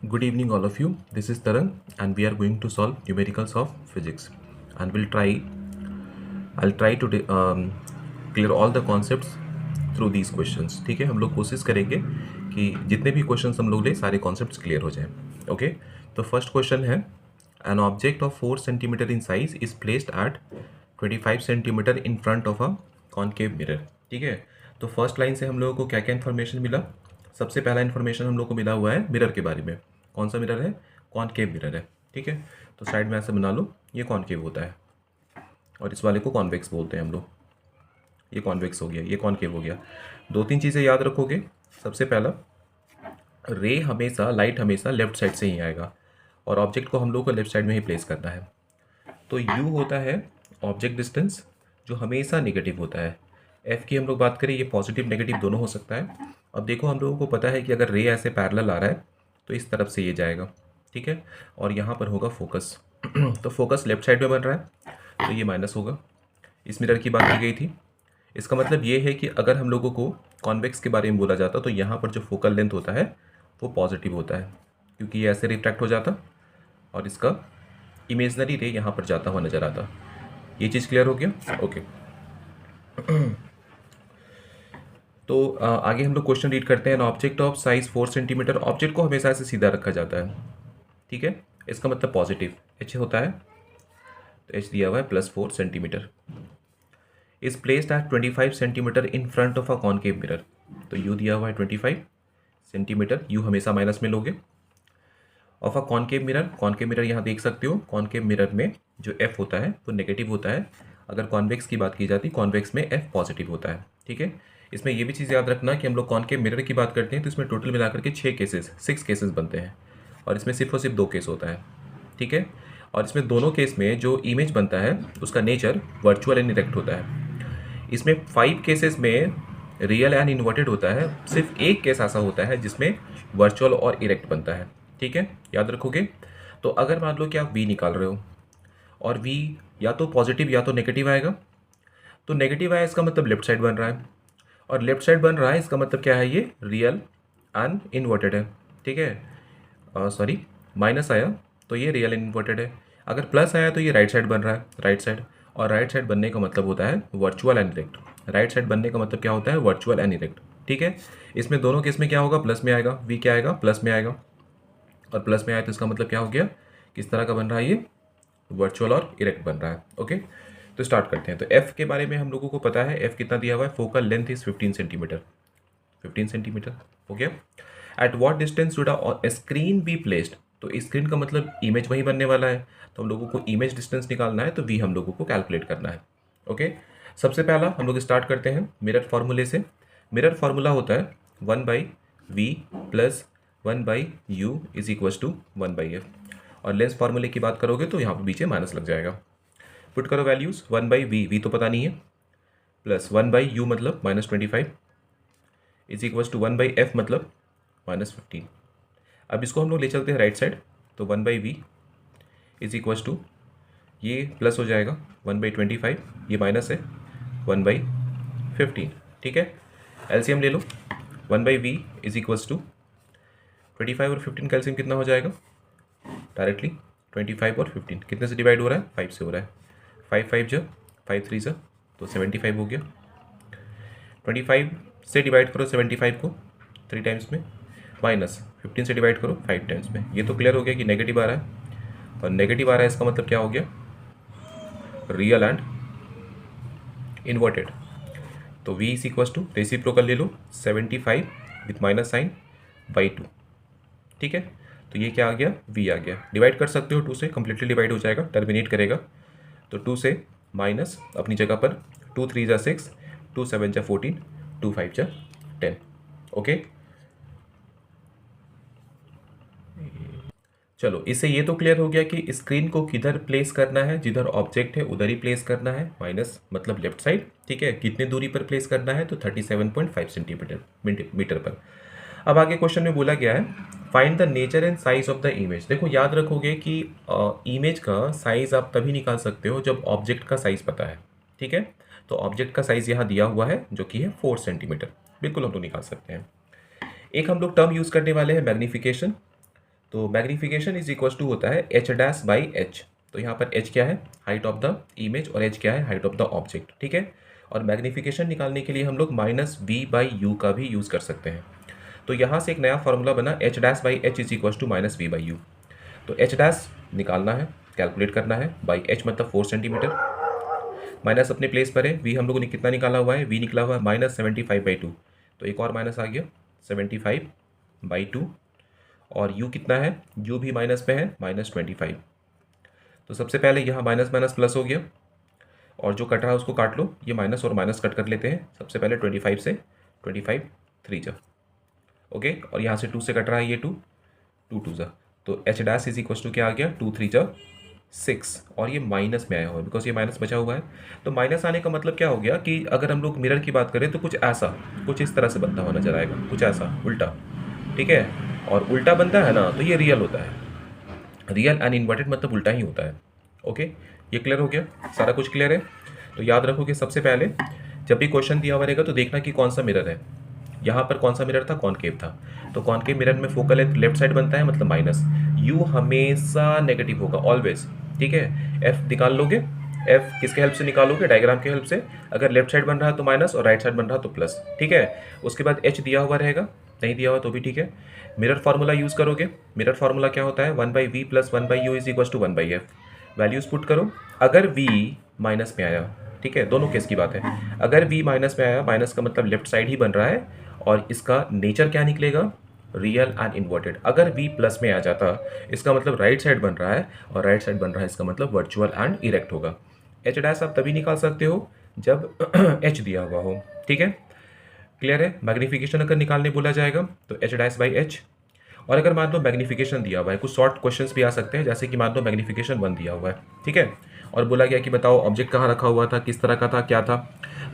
Good evening, all of you. This is Tarang, and we are going to solve numericals of physics. And I'll try to clear all the concepts through these questions. ठीक है, हम लोग कोशिश करेंगे कि जितने भी questions हम लोग ले सारे कॉन्सेप्ट्स क्लियर हो जाएं. ओके, तो फर्स्ट क्वेश्चन है, an object of 4 centimetre in size is placed at 25 centimetre in front of a concave mirror. ठीक है, तो फर्स्ट लाइन से हम लोगों को क्या क्या इन्फॉर्मेशन मिला. सबसे पहला इन्फॉर्मेशन हम लोग को मिला हुआ है मिरर के बारे में. कौन सा मिरर है? कॉनकेव मिरर है. ठीक है, तो साइड में ऐसे बना लो, ये कॉनकेव होता है और इस वाले को कॉन्वेक्स बोलते हैं हम लोग. ये कॉन्वेक्स हो गया, ये कॉनकेव हो गया. दो तीन चीज़ें याद रखोगे. सबसे पहला, लाइट हमेशा लेफ्ट साइड से ही आएगा और ऑब्जेक्ट को हम लोग को लेफ्ट साइड में ही प्लेस करना है. तो यू होता है ऑब्जेक्ट डिस्टेंस जो हमेशा नेगेटिव होता है. एफ की हम लोग बात करें, ये पॉजिटिव नेगेटिव दोनों हो सकता है. अब देखो, हम लोगों को पता है कि अगर रे ऐसे पैरेलल आ रहा है तो इस तरफ से ये जाएगा. ठीक है, और यहाँ पर होगा फोकस. तो फोकस लेफ्ट साइड में बन रहा है तो ये माइनस होगा. इस मिरर की बात की गई थी. इसका मतलब ये है कि अगर हम लोगों को कॉन्वेक्स के बारे में बोला जाता तो यहाँ पर जो फोकल लेंथ होता है वो पॉजिटिव होता है, क्योंकि ये ऐसे रिफ्रैक्ट हो जाता और इसका इमेजनरी रे यहाँ पर जाता हुआ नज़र आता. ये चीज़ क्लियर हो गया. ओके, तो आगे हम लोग क्वेश्चन रीड करते हैं. Object of size 4 centimetre. Object को हमेशा ऐसे सीधा रखा जाता है. ठीक है, इसका मतलब पॉजिटिव एच होता है, तो एच दिया हुआ है +4 centimetre. Is placed at 25 centimetre in front of a concave mirror. तो यू दिया हुआ है 25 सेंटीमीटर, यू हमेशा माइनस में लोगे. Of a concave mirror, concave mirror यहाँ देख सकते हो. कॉनकेव मिरर में जो एफ होता है वो नेगेटिव होता है. अगर कॉन्वेक्स की बात की जाती, कॉन्वेक्स में एफ पॉजिटिव होता है. ठीक है, इसमें ये भी चीज़ याद रखना कि हम लोग कॉनकेव मिरर की बात करते हैं तो इसमें टोटल मिलाकर के 6 केसेस बनते हैं और इसमें सिर्फ और सिर्फ 2 केस होता है. ठीक है, और इसमें दोनों केस में जो इमेज बनता है उसका नेचर वर्चुअल एंड इरेक्ट होता है. इसमें 5 केसेस में रियल एंड इन्वर्टेड होता है. सिर्फ एक केस ऐसा होता है जिसमें वर्चुअल और इरेक्ट बनता है. ठीक है, याद रखोगे. तो अगर मान लो कि आप वी निकाल रहे हो और वी या तो पॉजिटिव या तो नेगेटिव आएगा, तो नेगेटिव आया इसका मतलब लेफ्ट साइड बन रहा है और लेफ्ट साइड बन रहा है इसका मतलब क्या है, ये रियल एंड इन्वर्टेड है. ठीक है, सॉरी, माइनस आया तो ये रियल एंड इन्वर्टेड है. अगर प्लस आया तो ये राइट साइड बन रहा है, राइट साइड. और राइट साइड बनने का मतलब होता है virtual and erect. Right side बनने का मतलब क्या होता है, वर्चुअल एंड इरेक्ट. ठीक है, इसमें दोनों केस में क्या होगा, प्लस में आएगा. वी क्या आएगा, प्लस में आएगा. और प्लस में आया तो इसका मतलब क्या हो गया, किस तरह का बन रहा है, ये वर्चुअल और इरेक्ट बन रहा है. ओके, तो स्टार्ट करते हैं. तो एफ के बारे में हम लोगों को पता है. एफ कितना दिया हुआ है, focal length is 15 centimetre. 15 centimetre हो गया. At what distance should a screen be placed. तो स्क्रीन का मतलब इमेज वहीं बनने वाला है, तो हम लोगों को इमेज डिस्टेंस निकालना है, तो वी हम लोगों को कैलकुलेट करना है. ओके, सबसे पहला हम लोग स्टार्ट करते हैं मिरर फार्मूले से. मिरर फार्मूला होता है 1/v plus 1/u is equal to 1/f. और लेंस फार्मूले की बात करोगे तो यहाँ पर पीछे माइनस लग जाएगा. पुट करो वैल्यूज़. 1/v, वी तो पता नहीं है, प्लस 1/u मतलब -25 इज इक्वल टू 1/f मतलब -15. अब इसको हम लोग ले चलते हैं राइट साइड, तो 1/v इज इक्वल टू, ये प्लस हो जाएगा 1/25, ये माइनस है 1/15. ठीक है, एलसीएम ले लो. 1/v इज इक्वल टू 25 और 15 का एलसीएम कितना हो जाएगा, डायरेक्टली 25 और 15 कितने से डिवाइड हो रहा है, 5 से हो रहा है. 5 5 जा 5 3 जा तो 75 हो गया. 25 से डिवाइड करो 75 को 3 टाइम्स में, माइनस 15 से डिवाइड करो 5 टाइम्स में. ये तो क्लियर हो गया कि नेगेटिव आ रहा है, और नेगेटिव आ रहा है इसका मतलब क्या हो गया, रियल एंड इन्वर्टेड. तो v is equal to, reciprocal ले लो, 75 विथ माइनस साइन बाई 2. ठीक है, तो ये क्या आ गया, v आ गया. डिवाइड कर सकते हो 2 से, कंप्लीटली डिवाइड हो जाएगा, टर्मिनेट करेगा. तो 2 से माइनस अपनी जगह पर, 2 3 जा 6, 2 7 जा 14, 2 5 जा 10. ओके, चलो, इससे ये तो क्लियर हो गया कि स्क्रीन को किधर प्लेस करना है, जिधर ऑब्जेक्ट है उधर ही प्लेस करना है, माइनस मतलब लेफ्ट साइड. ठीक है, कितने दूरी पर प्लेस करना है, तो 37.5 सेंटीमीटर मीटर पर. अब आगे क्वेश्चन में बोला गया है, find the nature and size of the image. देखो, याद रखोगे कि इमेज का साइज आप तभी निकाल सकते हो जब ऑब्जेक्ट का साइज पता है. ठीक है, तो ऑब्जेक्ट का साइज यहाँ दिया हुआ है जो कि है 4 सेंटीमीटर. बिल्कुल हम लोग निकाल सकते हैं. एक हम लोग टर्म यूज़ करने वाले हैं, मैग्नीफिकेशन. तो मैग्नीफिकेशन इज इक्वल टू होता है एच डैश बाई एच। तो यहाँ पर एच क्या है, हाइट ऑफ द इमेज, और एच क्या है, हाइट ऑफ द ऑब्जेक्ट। ठीक है, और मैग्नीफिकेशन निकालने के लिए हम लोग माइनस वी बाई यू का भी यूज़ कर सकते हैं। तो यहाँ से एक नया फॉर्मूला बना h dash by h is equal to minus v by u. तो एच डैश निकालना है, कैलकुलेट करना है, बाई एच मतलब 4 सेंटीमीटर, माइनस अपने प्लेस पर है, वी हम लोगों ने कितना निकाला हुआ है, वी निकला हुआ है माइनस 75/2। तो एक और माइनस आ गया 75/2, और u कितना है, u भी माइनस पे है -25। तो सबसे पहले यहाँ माइनस माइनस प्लस हो गया, और जो कट रहा है उसको काट लो, ये माइनस और माइनस कट कर लेते हैं। सबसे पहले 25 से 25 3 जा, ओके, और यहाँ से 2 से कट रहा है ये 2 2 2 जा। तो h dash is equal to क्या आ गया, 2 3 जा 6, और ये माइनस में आया हुआ है बिकॉज ये माइनस बचा हुआ है। तो माइनस आने का मतलब क्या हो गया कि अगर हम लोग मिरर की बात करें तो कुछ ऐसा, कुछ इस तरह से बनता हुआ नजर आएगा, कुछ ऐसा उल्टा। ठीक है, और उल्टा बनता है ना तो ये रियल होता है। रियल एंड इन्वर्टेड मतलब उल्टा ही होता है। ओके, ये क्लियर हो गया, सारा कुछ क्लियर है। तो याद रखो कि सबसे पहले जब भी क्वेश्चन दिया हुआ रहेगा तो देखना कि कौन सा मिरर है। यहाँ पर कौन सा मिरर था, कॉनकेव था। तो कॉनकेव मिरर में फोकल है, लेफ्ट साइड बनता है मतलब माइनस, यू हमेशा नेगेटिव होगा ऑलवेज। ठीक है, एफ निकाल लोगे, एफ किसके हेल्प से निकालोगे, डायग्राम के हेल्प से। अगर लेफ्ट साइड बन रहा है तो माइनस और राइट साइड बन रहा है तो प्लस। ठीक है, उसके बाद एच दिया हुआ रहेगा, नहीं दिया हुआ तो भी ठीक है। मिरर फार्मूला यूज करोगे, मिरर फार्मूला क्या होता है, 1/v plus 1/u is equal to 1/f। Values put करो, अगर v माइनस में आया, ठीक है, दोनों केस की बात है, अगर v माइनस में आया, माइनस का मतलब लेफ्ट साइड ही बन रहा है, और इसका नेचर क्या निकलेगा, रियल एंड इन्वर्टेड। अगर v प्लस में आ जाता इसका मतलब राइट साइड बन रहा है, और राइट साइड बन रहा है इसका मतलब वर्चुअल एंड इरेक्ट होगा। एच डैश आप तभी निकाल सकते हो जब एच दिया हुआ हो। ठीक है, क्लियर है। मैग्नीफिकेशन अगर निकालने बोला जाएगा तो एच डैश बाई एच, और अगर मान लो मैग्नीफिकेशन दिया हुआ है, कुछ शॉर्ट क्वेश्चंस भी आ सकते हैं, जैसे कि मान लो मैग्नीफिकेशन 1 दिया हुआ है, ठीक है, और बोला गया कि बताओ ऑब्जेक्ट कहाँ रखा हुआ था, किस तरह का था, क्या था।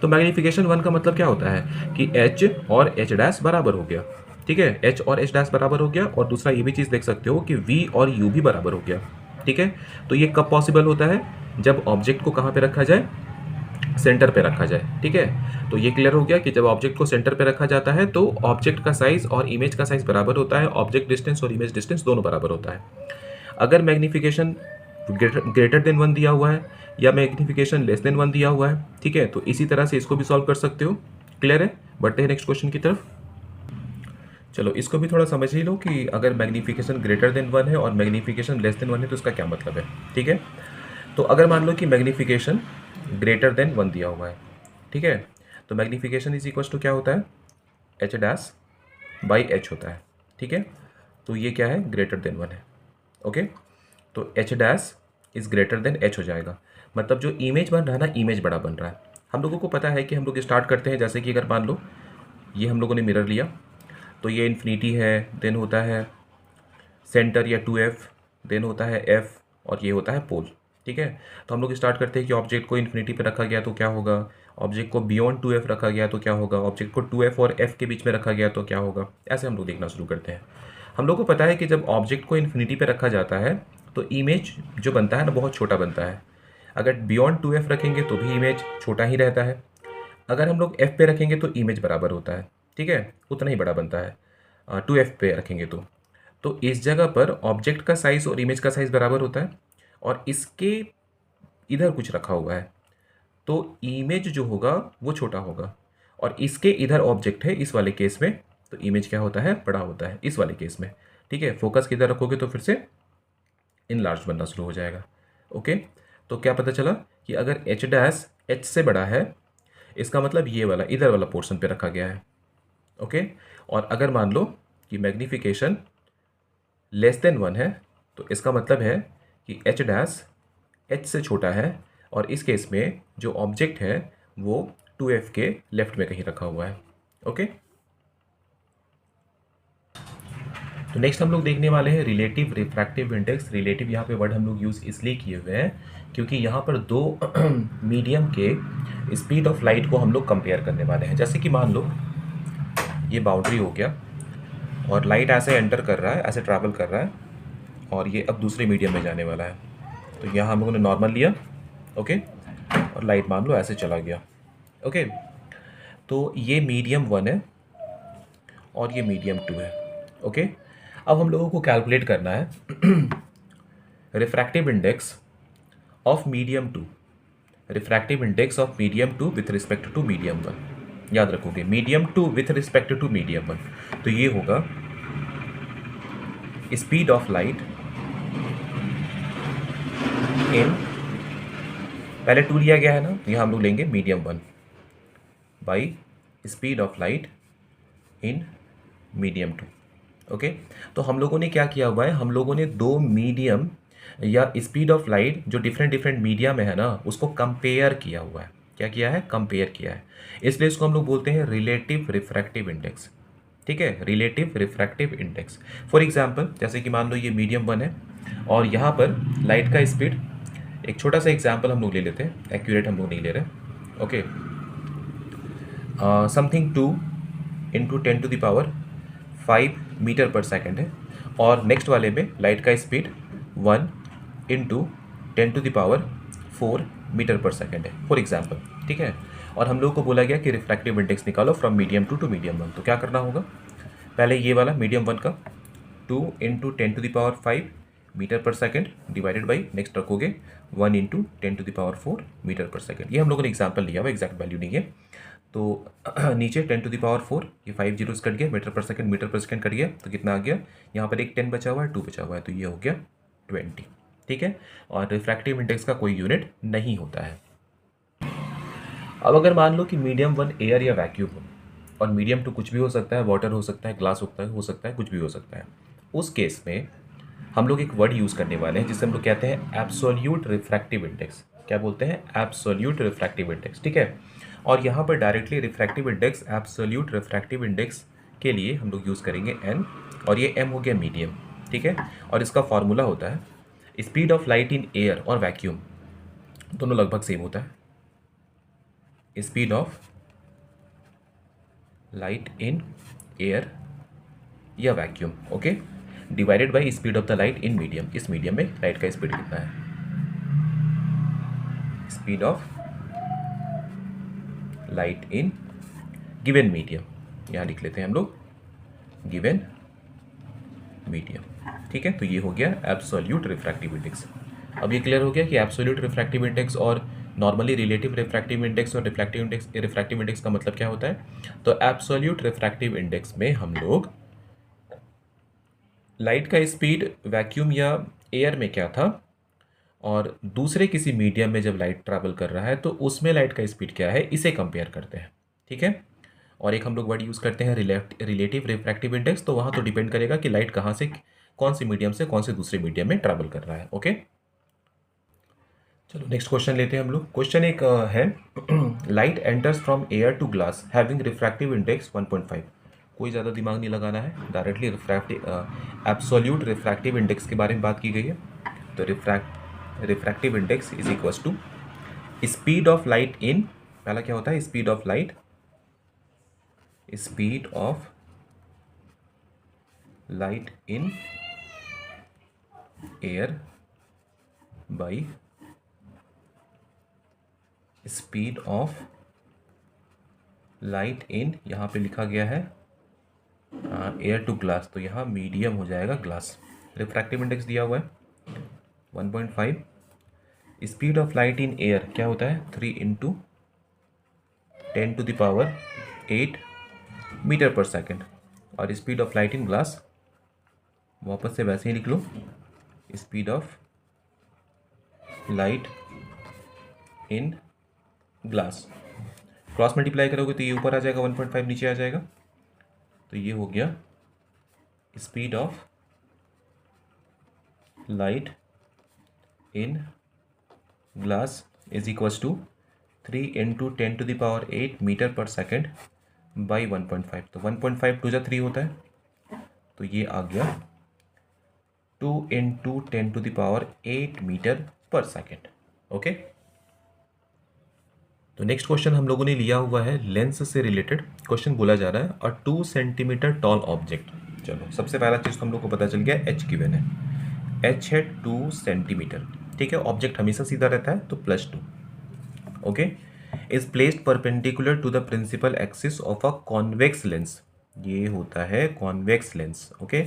तो मैग्नीफिकेशन 1 का मतलब क्या होता है कि एच और एच डैश बराबर हो गया। ठीक है, एच और एच डैश बराबर हो गया, और दूसरा ये भी चीज़ देख सकते हो कि वी और यू भी बराबर हो गया। ठीक है, तो ये कब पॉसिबल होता है, जब ऑब्जेक्ट को कहाँ पे रखा जाए, सेंटर पे रखा जाए। ठीक है, तो ये क्लियर हो गया कि जब ऑब्जेक्ट को सेंटर पे रखा जाता है तो ऑब्जेक्ट का साइज और इमेज का साइज बराबर होता है, ऑब्जेक्ट डिस्टेंस और इमेज डिस्टेंस दोनों बराबर होता है। अगर मैग्नीफिकेशन ग्रेटर देन 1 दिया हुआ है या मैग्नीफिकेशन लेस देन 1 दिया हुआ है, ठीक है, तो इसी तरह से इसको भी सॉल्व कर सकते हो। क्लियर है, बढ़ते हैं नेक्स्ट क्वेश्चन की तरफ। चलो इसको भी थोड़ा समझ ही लो कि अगर मैग्नीफिकेशन ग्रेटर देन 1 है और मैग्नीफिकेशन लेस देन 1 है तो इसका क्या मतलब है। ठीक है, तो अगर मान लो कि मैग्नीफिकेशन ग्रेटर देन 1 दिया हुआ है, ठीक है, तो मैग्नीफिकेशन इज इक्वल टू क्या होता है, एच डैश बाई एच होता है। ठीक है, तो ये क्या है, ग्रेटर देन 1 है। ओके, तो h dash is greater than H हो जाएगा, मतलब जो इमेज बन रहा है ना, इमेज बड़ा बन रहा है। हम लोगों को पता है कि हम लोग स्टार्ट करते हैं, जैसे कि अगर मान लो ये हम लोगों ने मिरर लिया, तो ये इन्फिनिटी है, देन होता है सेंटर या 2f, देन होता है f, और ये होता है पोल। ठीक है, तो हम लोग स्टार्ट करते हैं कि ऑब्जेक्ट को इन्फिनिटी पे रखा गया तो क्या होगा, ऑब्जेक्ट को बियॉन्ड 2f रखा गया तो क्या होगा, ऑब्जेक्ट को 2f और f के बीच में रखा गया तो क्या होगा। ऐसे हम लोग देखना शुरू करते हैं। हम लोग को पता है कि जब ऑब्जेक्ट को इन्फिनिटी पे रखा जाता है तो इमेज जो बनता है ना बहुत छोटा बनता है। अगर बियॉन्ड 2f रखेंगे तो भी इमेज छोटा ही रहता है, अगर हम लोग f पे रखेंगे तो इमेज बराबर होता है। ठीक है, उतना ही बड़ा बनता है 2f पे रखेंगे तो इस जगह पर ऑब्जेक्ट का साइज और इमेज का साइज बराबर होता है, और इसके इधर कुछ रखा हुआ है तो इमेज जो होगा वो छोटा होगा, और इसके इधर ऑब्जेक्ट है इस वाले केस में, तो इमेज क्या होता है, बड़ा होता है इस वाले केस में। ठीक है, फोकस किधर रखोगे तो फिर से इनलार्ज बनना शुरू हो जाएगा। ओके, तो क्या पता चला कि अगर एच डैश एच से बड़ा है, इसका मतलब ये वाला इधर वाला पोर्शन पे रखा गया है। ओके, और अगर मान लो कि मैग्नीफिकेशन लेस देन 1 है, तो इसका मतलब है कि एच डैश एच से छोटा है, और इस केस में जो ऑब्जेक्ट है वो 2f के लेफ्ट में कहीं रखा हुआ है। ओके, तो नेक्स्ट हम लोग देखने वाले हैं रिलेटिव रिफ्रैक्टिव इंडेक्स। रिलेटिव यहाँ पे वर्ड हम लोग यूज़ इसलिए किए हुए हैं क्योंकि यहाँ पर दो मीडियम के स्पीड ऑफ लाइट को हम लोग कंपेयर करने वाले हैं। जैसे कि मान लो ये बाउंड्री हो गया, और लाइट ऐसे एंटर कर रहा है, ऐसे ट्रैवल कर रहा है, और ये अब दूसरे मीडियम में जाने वाला है। तो यहाँ हम लोगों ने नॉर्मल लिया, ओके, और लाइट मान लो ऐसे चला गया। ओके, तो ये मीडियम 1 है और ये मीडियम 2 है। ओके, अब हम लोगों को कैलकुलेट करना है refractive index of medium two, refractive index of medium two with respect to medium one. याद रखोगे medium two with respect to medium one, तो ये होगा स्पीड ऑफ लाइट इन, पहले टू लिया गया है ना, तो यहाँ हम लोग लेंगे medium one by speed of light in medium two. Okay, तो हम लोगों ने क्या किया हुआ है, हम लोगों ने दो मीडियम या स्पीड ऑफ लाइट जो डिफरेंट डिफरेंट मीडिया में है ना, उसको कंपेयर किया हुआ है। क्या किया है, कंपेयर किया है, इसलिए इसको हम लोग बोलते हैं रिलेटिव रिफ्रैक्टिव इंडेक्स। ठीक है, relative refractive index. For example जैसे कि मान लो ये मीडियम वन है और यहाँ पर लाइट का स्पीड, एक छोटा सा एग्जांपल हम लोग ले लेते हैं, एक्यूरेट हम लोग नहीं ले रहे। Okay, something 2 into 10⁵ metre per second है, और नेक्स्ट वाले में लाइट का स्पीड 1 इंटू 10⁴ मीटर पर सेकेंड है, फॉर एग्जांपल। ठीक है, और हम लोग को बोला गया कि रिफ्रैक्टिव इंडेक्स निकालो from medium two medium one. तो क्या करना होगा, पहले ये वाला मीडियम वन का 2 into 10⁵ metre per second divided by, next रखोगे 1 इंटू 10⁴ मीटर पर सेकेंड। ये हम लोगों ने एग्जाम्पल लिया हुआ, एग्जैक्ट वैल्यू नहीं है। तो नीचे 10⁴, ये 5 जीरोस कट गया, मीटर पर सेकेंड कट गया, तो कितना आ गया, यहाँ पर एक 10 बचा हुआ है, 2 बचा हुआ है, तो ये हो गया 20। ठीक है, और रिफ्रैक्टिव इंडेक्स का कोई यूनिट नहीं होता है। अब अगर मान लो कि मीडियम वन एयर या वैक्यूम हो, और मीडियम टू कुछ भी हो सकता है, वाटर हो सकता है, ग्लास हो सकता है, कुछ भी हो सकता है, उस केस में हम लोग एक वर्ड यूज़ करने वाले हैं जिसे हम लोग कहते हैं एब्सोल्यूट रिफ्रैक्टिव इंडेक्स। क्या बोलते हैं, एब्सोल्यूट रिफ्रैक्टिव इंडेक्स। ठीक है, और यहाँ पर directly refractive index, absolute refractive index के लिए हम लोग यूज़ करेंगे n, और ये m हो गया मीडियम। ठीक है, और इसका फॉर्मूला होता है speed of light in air और वैक्यूम, दोनों लगभग सेम होता है, speed of light in air या vacuum, okay, divided by speed of the light in medium. इस मीडियम में लाइट का स्पीड कितना है, speed of light in given medium, यहाँ लिख लेते हैं हम लोग गिवन मीडियम। ठीक है, तो ये हो गया एब्सोल्यूट रिफ्रैक्टिव इंडेक्स। अब ये क्लियर हो गया कि एब्सोल्यूट रिफ्रैक्टिव इंडेक्स और नॉर्मली रिलेटिव रिफ्रैक्टिव इंडेक्स और रिफ्रैक्टिव इंडेक्स का मतलब क्या होता है। तो एब्सोल्यूट रिफ्रैक्टिव इंडेक्स में हम लोग लाइट का स्पीड वैक्यूम या एयर में क्या था, और दूसरे किसी मीडियम में जब लाइट ट्रैवल कर रहा है तो उसमें लाइट का स्पीड क्या है, इसे कंपेयर करते हैं। ठीक है, और एक हम लोग वर्ड यूज़ करते हैं रिलेटिव रिफ्रैक्टिव इंडेक्स, तो वहाँ तो डिपेंड करेगा कि लाइट कहाँ से, कौन सी मीडियम से कौन से दूसरे मीडियम में ट्रैवल कर रहा है। ओके, चलो नेक्स्ट क्वेश्चन लेते हैं हम लोग। क्वेश्चन एक है light enters from air to glass having refractive index 1.5। कोई ज़्यादा दिमाग नहीं लगाना है, डायरेक्टली एब्सोल्यूट रिफ्रैक्टिव इंडेक्स के बारे में बात की गई है। तो refractive index is equals to speed of light in, पहला क्या होता है, speed of light, speed of light in air by speed of light in, यहाँ पे लिखा गया है एयर टू ग्लास, तो यहाँ मीडियम हो जाएगा ग्लास। रिफ्रैक्टिव इंडेक्स दिया हुआ है 1.5, speed of light in air क्या होता है 3 इंटू 10⁸ मीटर पर सेकेंड, और speed of light in glass वापस से वैसे ही लिख लो, speed of light in glass, cross multiply करोगे तो ये ऊपर आ जाएगा, 1.5 नीचे आ जाएगा, तो ये हो गया speed of light in glass is equals to 3 into 10⁸ metre per second by 1.5। तो 1.5 2 जा 3 होता है, तो ये आ गया 2 into 10⁸ metre per second. Okay, तो नेक्स्ट क्वेश्चन हम लोगों ने लिया हुआ है लेंस से रिलेटेड क्वेश्चन। बोला जा रहा है और 2 सेंटीमीटर टॉल ऑब्जेक्ट। चलो सबसे पहला चीज़ तो हम लोग को पता चल गया, एच गिवन है, एच है 2 सेंटीमीटर। ठीक है, ऑब्जेक्ट हमेशा सीधा रहता है तो +2। Okay, is placed perpendicular to the principal axis of a convex lens, ये होता है कॉन्वेक्स लेंस। ओके,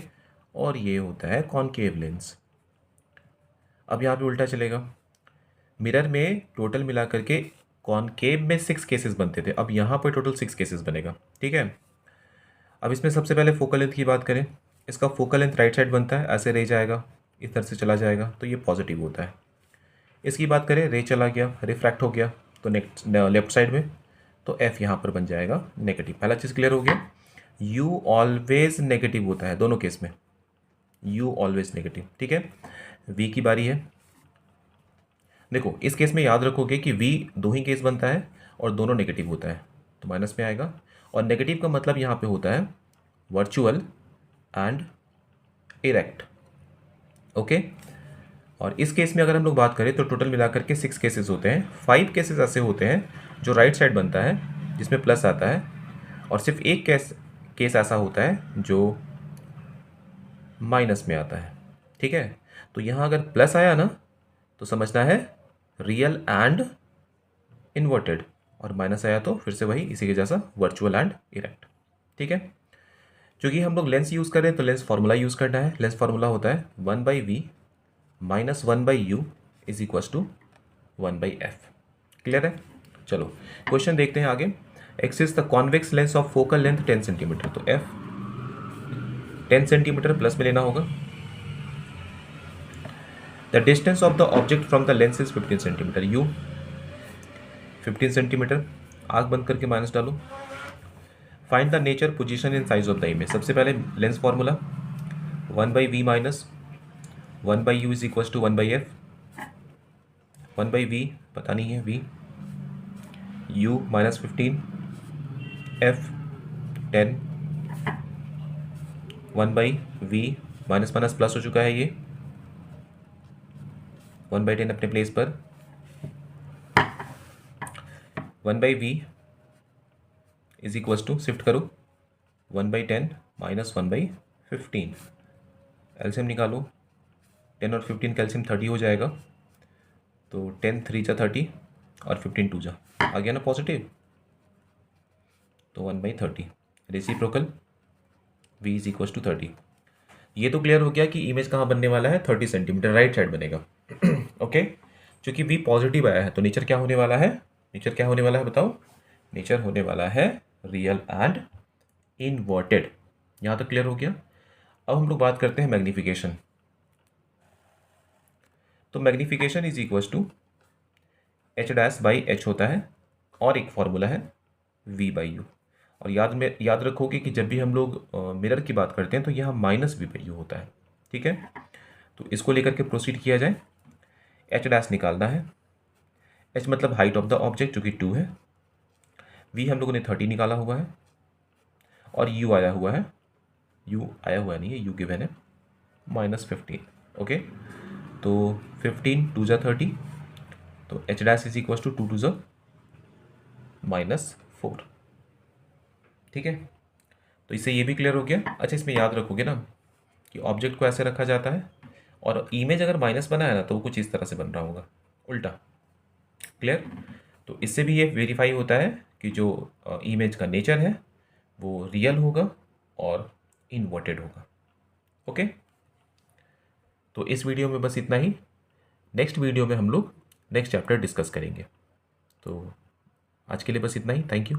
और ये होता है कॉनकेव लेंस। अब यहाँ पे उल्टा चलेगा, मिरर में टोटल मिला करके कॉनकेव में 6 केसेस बनते थे, अब यहाँ पर टोटल 6 केसेस बनेगा। ठीक है, अब इसमें सबसे पहले फोकल लेंथ की बात करें, इसका फोकल लेंथ राइट साइड बनता है, ऐसे रे जाएगा, इस तरह से चला जाएगा, तो ये पॉजिटिव होता है। इसकी बात करें, रे चला गया, रिफ्रैक्ट हो गया, तो नेक्स्ट लेफ्ट साइड में, तो एफ यहाँ पर बन जाएगा नेगेटिव। पहला चीज़ क्लियर हो गया, यू ऑलवेज नेगेटिव होता है दोनों केस में, यू ऑलवेज नेगेटिव। ठीक है, वी की बारी है। देखो इस केस में याद रखोगे कि वी दो ही केस बनता है और दोनों नेगेटिव होता है, तो माइनस में आएगा। और नेगेटिव का मतलब यहाँ पे होता है वर्चुअल एंड इरेक्ट। ओके, और इस केस में अगर हम लोग बात करें तो टोटल मिलाकर के 6 केसेस होते हैं। 5 केसेस ऐसे होते हैं जो राइट साइड बनता है जिसमें प्लस आता है, और सिर्फ एक केस ऐसा होता है जो माइनस में आता है। ठीक है, तो यहाँ अगर प्लस आया ना तो समझना है रियल एंड इन्वर्टेड, और माइनस आया तो फिर से वही इसी के जैसा वर्चुअल एंड इरेक्ट। ठीक है, क्योंकि हम लोग लेंस यूज़ करें तो लेंस फार्मूला यूज़ करना है। लेंस फार्मूला होता है 1/v minus 1/u is equals to 1/f। Clear है? चलो क्वेश्चन देखते हैं आगे। Axis the convex lens of focal length 10 centimetre, तो f 10 सेंटीमीटर प्लस में लेना होगा। The distance of the object from the lens is 15 centimetre, u 15 centimetre, आँख बंद करके माइनस डालो। Find the nature, position and size of the image. सबसे पहले lens formula 1/v minus 1/u is equal to 1/f। 1/v पता नहीं है, v, u minus 15, f 10, 1/v minus minus plus हो चुका है, ये 1/10 अपने प्लेस पर। 1/v is equal to, shift करो, 1/10 माइनस 1/15, एलसीएम निकालो, 10 और 15 कैल्शियम 30 हो जाएगा, तो 10 3 जा 30 और 15 2 जा, आ गया ना पॉजिटिव, तो 1/30 reciprocal v is equal to 30। ये तो क्लियर हो गया कि इमेज कहाँ बनने वाला है, 30 सेंटीमीटर राइट साइड बनेगा। ओके, क्योंकि v पॉजिटिव आया है तो नेचर क्या होने वाला है, नेचर क्या होने वाला है बताओ, नेचर होने वाला है रियल एंड इनवर्टेड। यहाँ तक क्लियर हो गया। अब हम लोग बात करते हैं मैग्नीफिकेशन। तो magnification is equal to h' होता है, और एक फॉर्मूला है v/u। और याद रखोगे कि जब भी हम लोग मिरर की बात करते हैं तो यहाँ माइनस v/u होता है। ठीक है, तो इसको लेकर के प्रोसीड किया जाए। h' निकालना है, h मतलब हाइट ऑफ द ऑब्जेक्ट जो कि 2 है, v हम लोगों ने 30 निकाला हुआ है, और u आया हुआ है, u आया हुआ नहीं है, u गिवन है -15। ओके, तो 15 2 जा 30, तो h' इज इक्वल टू 2 2 जा -4। ठीक है, तो इससे ये भी क्लियर हो गया। अच्छा, इसमें याद रखोगे ना कि ऑब्जेक्ट को ऐसे रखा जाता है, और इमेज अगर माइनस बना है ना तो वो कुछ इस तरह से बन रहा होगा, उल्टा। क्लियर? तो इससे भी ये वेरीफाई होता है कि जो इमेज का नेचर है वो रियल होगा और इन्वर्टेड होगा। ओके, तो इस वीडियो में बस इतना ही। नेक्स्ट वीडियो में हम लोग नेक्स्ट चैप्टर डिस्कस करेंगे। तो आज के लिए बस इतना ही। Thank you.